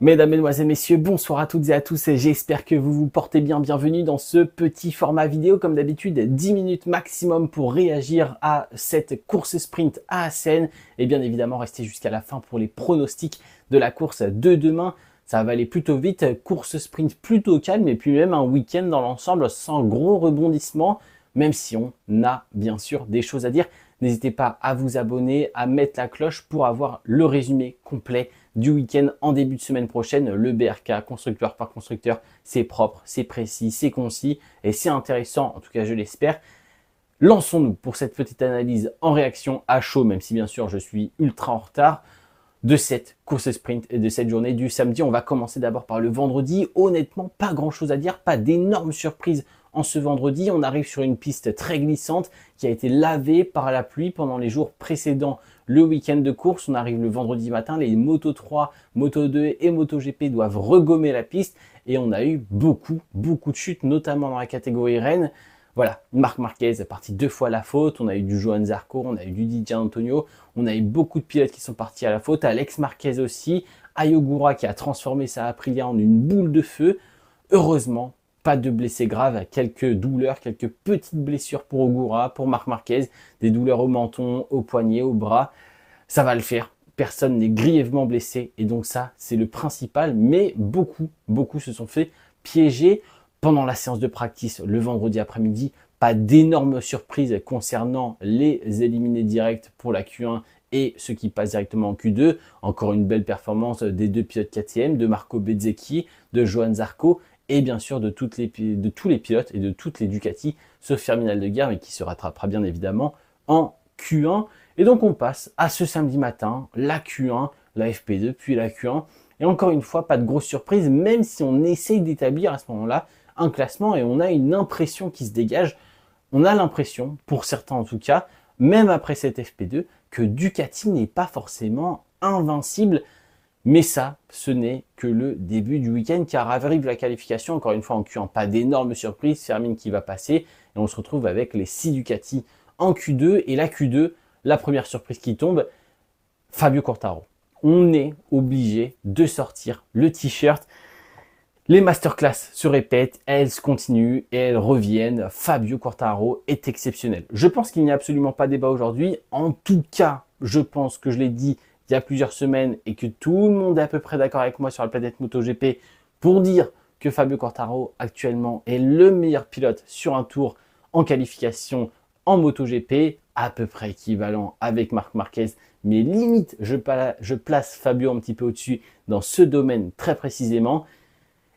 Mesdames, Mesdemoiselles, Messieurs, bonsoir à toutes et à tous et j'espère que vous vous portez bien. Bienvenue dans ce petit format vidéo. Comme d'habitude, 10 minutes maximum pour réagir à cette course sprint à Assen. Et bien évidemment, restez jusqu'à la fin pour les pronostics de la course de demain. Ça va aller plutôt vite, course sprint plutôt calme et puis même un week-end dans l'ensemble sans gros rebondissements, même si on a bien sûr des choses à dire. N'hésitez pas à vous abonner, à mettre la cloche pour avoir le résumé complet du week-end en début de semaine prochaine. Le BRK, constructeur par constructeur, c'est propre, c'est précis, c'est concis et c'est intéressant, en tout cas je l'espère. Lançons-nous pour cette petite analyse en réaction à chaud, même si bien sûr je suis ultra en retard, de cette course sprint et de cette journée du samedi. On va commencer d'abord par le vendredi. Honnêtement, pas grand chose à dire, pas d'énormes surprises en ce vendredi. On arrive sur une piste très glissante qui a été lavée par la pluie pendant les jours précédents le week-end de course. On arrive le vendredi matin, les Moto 3, Moto 2 et Moto GP doivent regommer la piste et on a eu beaucoup de chutes, notamment dans la catégorie Rennes. Voilà, Marc Marquez est parti 2 fois à la faute, on a eu du Johan Zarco, on a eu du Didier Antonio, on a eu beaucoup de pilotes qui sont partis à la faute, Alex Marquez aussi, Ayogura qui a transformé sa Aprilia en une boule de feu. Heureusement, pas de blessés graves, quelques douleurs, quelques petites blessures pour Ogura, pour Marc Marquez, des douleurs au menton, au poignet, au bras. Ça va le faire, personne n'est grièvement blessé et donc ça, c'est le principal, mais beaucoup se sont fait piéger. Pendant la séance de practice le vendredi après-midi, pas d'énormes surprises concernant les éliminés directs pour la Q1 et ceux qui passent directement en Q2. Encore une belle performance des deux pilotes KTM, de Marco Bezzecchi, de Johan Zarco et bien sûr de tous les pilotes et de toutes les Ducati, sauf Firmin Aldeguer, mais qui se rattrapera bien évidemment en Q1. Et donc on passe à ce samedi matin, la Q1, la FP2, puis la Q1. Et encore une fois, pas de grosse surprise, même si on essaye d'établir à ce moment-là un classement et on a une impression qui se dégage. On a l'impression, pour certains en tout cas, même après cette FP2, que Ducati n'est pas forcément invincible. Mais ça, ce n'est que le début du week-end car arrive la qualification, encore une fois en Q1, pas d'énormes surprises, Firmin qui va passer et on se retrouve avec les 6 Ducati en Q2 et la Q2, la première surprise qui tombe, Fabio Quartararo. On est obligé de sortir le t-shirt. Les masterclass se répètent, elles continuent et elles reviennent. Fabio Quartararo est exceptionnel. Je pense qu'il n'y a absolument pas débat aujourd'hui. En tout cas, je pense que je l'ai dit il y a plusieurs semaines et que tout le monde est à peu près d'accord avec moi sur la planète MotoGP pour dire que Fabio Quartararo actuellement est le meilleur pilote sur un tour en qualification en MotoGP, à peu près équivalent avec Marc Marquez. Mais limite, je place Fabio un petit peu au-dessus dans ce domaine très précisément.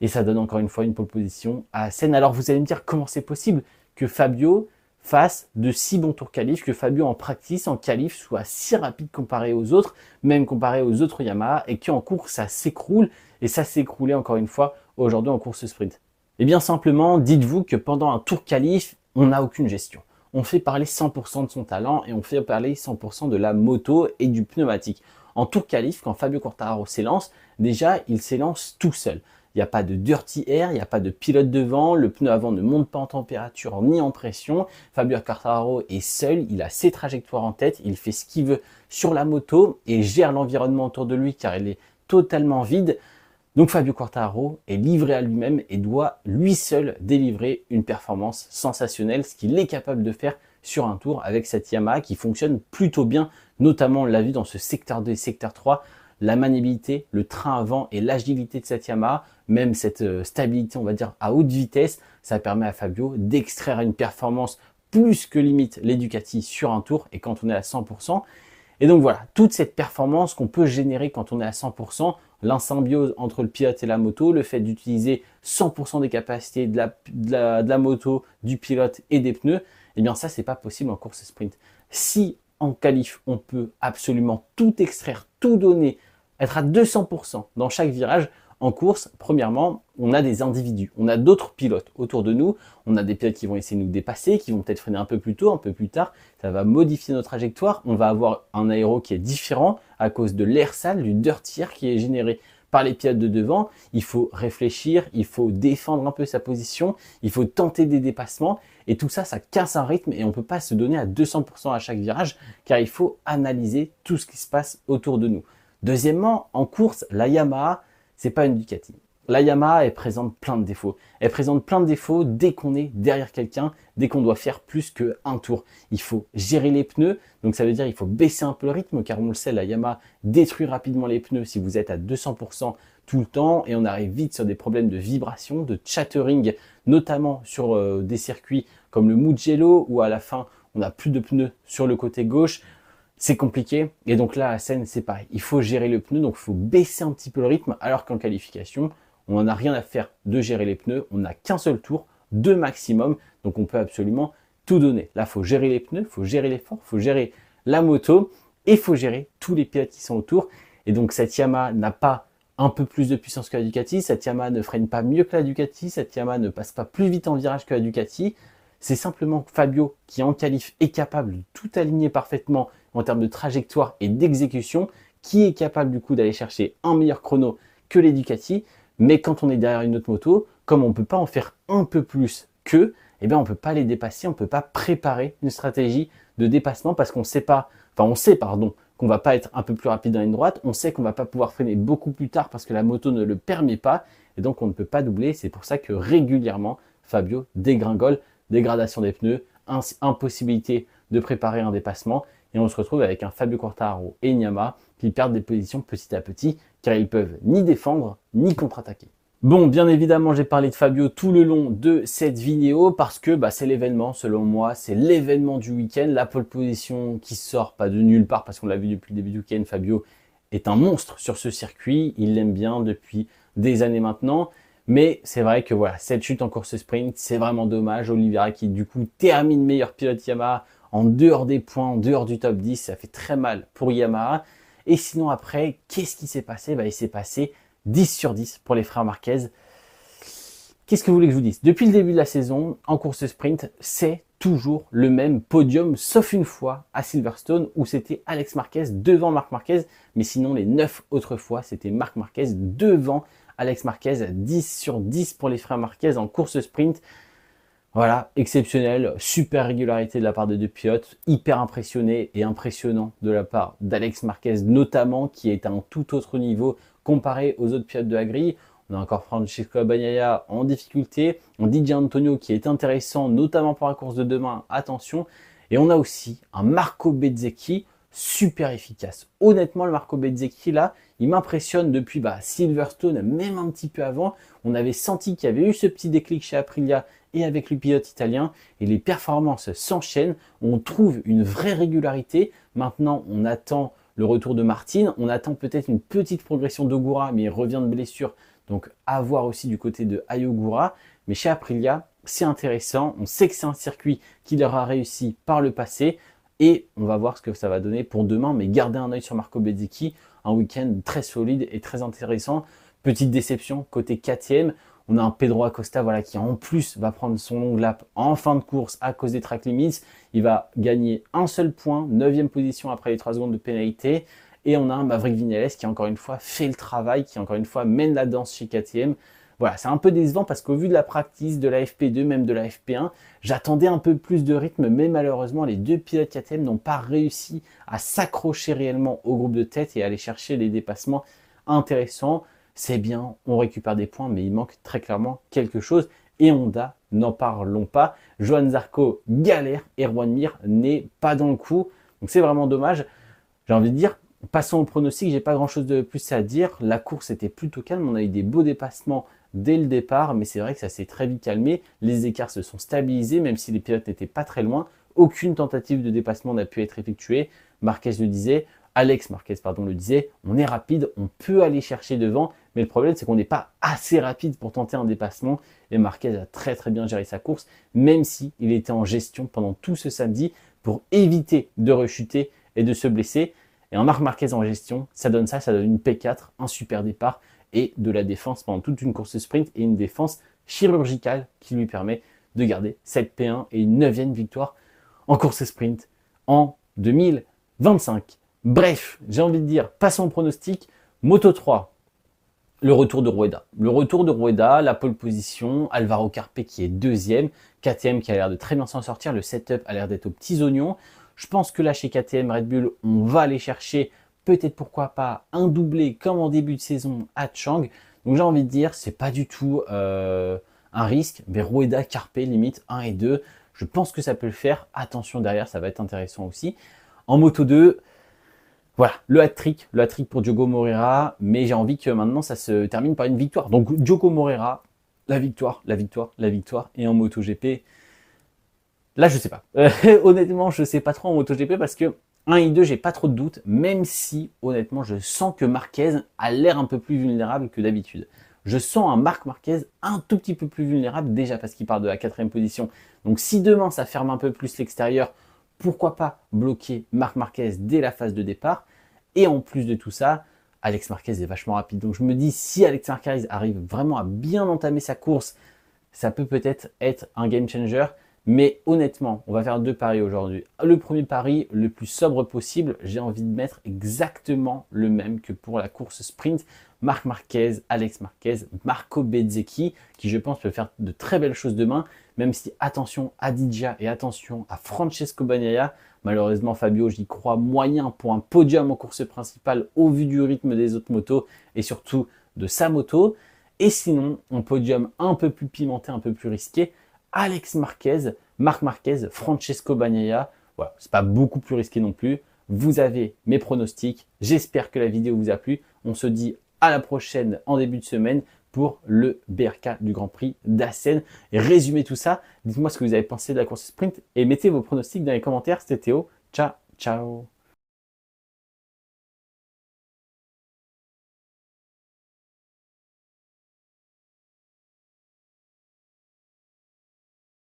Et ça donne encore une fois une pole position à Assen. Alors vous allez me dire comment c'est possible que Fabio fasse de si bons tours qualif, que Fabio en practice, en qualif, soit si rapide comparé aux autres, même comparé aux autres Yamaha, et qu'en course ça s'écroule, et ça s'est écroulé encore une fois aujourd'hui en course sprint. Et bien simplement, dites-vous que pendant un tour qualif, on n'a aucune gestion. On fait parler 100% de son talent et on fait parler 100% de la moto et du pneumatique. En tour qualif, quand Fabio Quartararo s'élance, déjà il s'élance tout seul. Il n'y a pas de dirty air, il n'y a pas de pilote devant, le pneu avant ne monte pas en température ni en pression. Fabio Quartararo est seul, il a ses trajectoires en tête, il fait ce qu'il veut sur la moto et gère l'environnement autour de lui car il est totalement vide. Donc Fabio Quartararo est livré à lui-même et doit lui seul délivrer une performance sensationnelle, ce qu'il est capable de faire sur un tour avec cette Yamaha qui fonctionne plutôt bien, notamment on l'a vu dans ce secteur 2 et secteur 3, la maniabilité, le train avant et l'agilité de cette Yamaha, même cette stabilité on va dire à haute vitesse, ça permet à Fabio d'extraire une performance plus que limite les Ducati sur un tour et quand on est à 100%. Et donc voilà, toute cette performance qu'on peut générer quand on est à 100%, l'insymbiose entre le pilote et la moto, le fait d'utiliser 100% des capacités de la moto, du pilote et des pneus, eh bien ça c'est pas possible en course sprint. Si en qualif on peut absolument tout extraire, tout donner, être à 200% dans chaque virage, en course, premièrement, on a des individus, on a d'autres pilotes autour de nous, on a des pilotes qui vont essayer de nous dépasser, qui vont peut-être freiner un peu plus tôt, un peu plus tard, ça va modifier notre trajectoire, on va avoir un aéro qui est différent à cause de l'air sale, du dirty air qui est généré par les pilotes de devant. Il faut réfléchir, il faut défendre un peu sa position, il faut tenter des dépassements et tout ça, ça casse un rythme et on ne peut pas se donner à 200% à chaque virage car il faut analyser tout ce qui se passe autour de nous. Deuxièmement, en course, la Yamaha, c'est pas une Ducati. La Yamaha, elle présente plein de défauts. Elle présente plein de défauts dès qu'on est derrière quelqu'un, dès qu'on doit faire plus qu'un tour. Il faut gérer les pneus, donc ça veut dire il faut baisser un peu le rythme, car on le sait, la Yamaha détruit rapidement les pneus si vous êtes à 200% tout le temps, et on arrive vite sur des problèmes de vibration, de chattering, notamment sur des circuits comme le Mugello, où à la fin, on n'a plus de pneus sur le côté gauche. C'est compliqué, et donc là, à Assen, c'est pareil. Il faut gérer le pneu, donc il faut baisser un petit peu le rythme, alors qu'en qualification, on n'en a rien à faire de gérer les pneus, on n'a qu'un seul tour, 2 maximum, donc on peut absolument tout donner. Là, il faut gérer les pneus, il faut gérer l'effort, il faut gérer la moto, et il faut gérer tous les pilotes qui sont autour. Et donc cette Yamaha n'a pas un peu plus de puissance que la Ducati, cette Yamaha ne freine pas mieux que la Ducati, cette Yamaha ne passe pas plus vite en virage que la Ducati. C'est simplement Fabio qui en qualif est capable de tout aligner parfaitement en termes de trajectoire et d'exécution, qui est capable du coup d'aller chercher un meilleur chrono que les Ducati. Mais quand on est derrière une autre moto, comme on ne peut pas en faire un peu plus qu'eux, eh bien on ne peut pas les dépasser, on ne peut pas préparer une stratégie de dépassement parce qu'on sait pas, enfin on sait pardon, qu'on va pas être un peu plus rapide dans une droite, on sait qu'on va pas pouvoir freiner beaucoup plus tard parce que la moto ne le permet pas, et donc on ne peut pas doubler. C'est pour ça que régulièrement Fabio dégringole, dégradation des pneus, impossibilité de préparer un dépassement, et on se retrouve avec un Fabio Quartararo et une Yamaha qui perdent des positions petit à petit, car ils peuvent ni défendre, ni contre-attaquer. Bon, bien évidemment, j'ai parlé de Fabio tout le long de cette vidéo, parce que c'est l'événement, selon moi, c'est l'événement du week-end, la pole position qui sort pas de nulle part, parce qu'on l'a vu depuis le début du week-end. Fabio est un monstre sur ce circuit, il l'aime bien depuis des années maintenant, mais c'est vrai que voilà, cette chute en course sprint, c'est vraiment dommage. Oliveira qui du coup termine meilleur pilote Yamaha en dehors des points, en dehors du top 10, ça fait très mal pour Yamaha. Et sinon après, qu'est-ce qui s'est passé? Il s'est passé 10 sur 10 pour les frères Marquez. Qu'est-ce que vous voulez que je vous dise? Depuis le début de la saison, en course sprint, c'est toujours le même podium, sauf une fois à Silverstone où c'était Alex Marquez devant Marc Marquez, mais sinon les 9 autres fois, c'était Marc Marquez devant Alex Marquez. 10 sur 10 pour les frères Marquez en course sprint. Voilà, exceptionnel, super régularité de la part des deux pilotes, hyper impressionné et impressionnant de la part d'Alex Marquez notamment, qui est à un tout autre niveau comparé aux autres pilotes de la grille. On a encore Francesco Bagnaia en difficulté, on dit Di Antonio qui est intéressant, notamment pour la course de demain, attention. Et on a aussi un Marco Bezzecchi super efficace. Honnêtement, le Marco Bezzecchi là, il m'impressionne depuis Silverstone, même un petit peu avant. On avait senti qu'il y avait eu ce petit déclic chez Aprilia et avec le pilote italien, et les performances s'enchaînent. On trouve une vraie régularité. Maintenant, on attend le retour de Martin, on attend peut-être une petite progression d'Ogura, mais il revient de blessure, donc à voir aussi du côté de Ayogura. Mais chez Aprilia, c'est intéressant, on sait que c'est un circuit qui leur a réussi par le passé, et on va voir ce que ça va donner pour demain, mais gardez un œil sur Marco Bezzecchi, un week-end très solide et très intéressant. Petite déception côté KTM, on a un Pedro Acosta qui en plus va prendre son long lap en fin de course à cause des track limits. Il va gagner un seul point, 9e position après les 3 secondes de pénalité. Et on a un Maverick Viñales qui encore une fois fait le travail, qui encore une fois mène la danse chez KTM. Voilà, c'est un peu décevant parce qu'au vu de la practice de la FP2, même de la FP1, j'attendais un peu plus de rythme, mais malheureusement, les deux pilotes KTM n'ont pas réussi à s'accrocher réellement au groupe de tête et à aller chercher des dépassements intéressants. C'est bien, on récupère des points, mais il manque très clairement quelque chose. Et Honda, n'en parlons pas. Johann Zarco galère et Juan Mir n'est pas dans le coup. Donc c'est vraiment dommage. J'ai envie de dire, passons au pronostic, j'ai pas grand chose de plus à dire. La course était plutôt calme, on a eu des beaux dépassements dès le départ, mais c'est vrai que ça s'est très vite calmé. Les écarts se sont stabilisés, même si les pilotes n'étaient pas très loin. Aucune tentative de dépassement n'a pu être effectuée. Marquez le disait, Alex Marquez le disait, on est rapide, on peut aller chercher devant, mais le problème c'est qu'on n'est pas assez rapide pour tenter un dépassement, et Marquez a très bien géré sa course, même si il était en gestion pendant tout ce samedi pour éviter de rechuter et de se blesser. Et un Marc Marquez en gestion, ça donne une P4, un super départ et de la défense pendant toute une course sprint, et une défense chirurgicale qui lui permet de garder cette P1 et une 9e victoire en course sprint en 2025. Bref, j'ai envie de dire, passons au pronostic. Moto 3, le retour de Rueda. Le retour de Rueda, la pole position, Alvaro Carpe qui est 2e, KTM qui a l'air de très bien s'en sortir, le setup a l'air d'être aux petits oignons. Je pense que là, chez KTM Red Bull, on va aller chercher peut-être pourquoi pas un doublé comme en début de saison à Chang. Donc j'ai envie de dire, c'est pas du tout un risque, mais Rueda, Carpe, limite 1 et 2, je pense que ça peut le faire. Attention derrière, ça va être intéressant aussi. En Moto 2, voilà, le hat-trick pour Diogo Moreira, mais j'ai envie que maintenant ça se termine par une victoire. Donc Diogo Moreira, la victoire, la victoire, la victoire, et en MotoGP, là je sais pas. Honnêtement, je sais pas trop en MotoGP parce que 1 et 2, j'ai pas trop de doutes, même si honnêtement je sens que Marquez a l'air un peu plus vulnérable que d'habitude. Je sens un Marc Marquez un tout petit peu plus vulnérable déjà parce qu'il part de la 4e position. Donc si demain ça ferme un peu plus l'extérieur, pourquoi pas bloquer Marc Marquez dès la phase de départ. Et en plus de tout ça, Alex Marquez est vachement rapide. Donc je me dis, si Alex Marquez arrive vraiment à bien entamer sa course, ça peut peut-être être un game changer. Mais honnêtement, on va faire 2 paris aujourd'hui. Le premier pari, le plus sobre possible, j'ai envie de mettre exactement le même que pour la course sprint. Marc Marquez, Alex Marquez, Marco Bezzecchi, qui je pense peut faire de très belles choses demain, même si attention à Adidja et attention à Francesco Bagnaia. Malheureusement, Fabio, j'y crois moyen pour un podium en course principale au vu du rythme des autres motos et surtout de sa moto. Et sinon, un podium un peu plus pimenté, un peu plus risqué, Alex Marquez, Marc Marquez, Francesco Bagnaia. Voilà, c'est pas beaucoup plus risqué non plus. Vous avez mes pronostics. J'espère que la vidéo vous a plu. On se dit à la prochaine en début de semaine pour le BRK du Grand Prix d'Assen. Et résumez tout ça. Dites-moi ce que vous avez pensé de la course sprint et mettez vos pronostics dans les commentaires. C'était Théo. Ciao, ciao.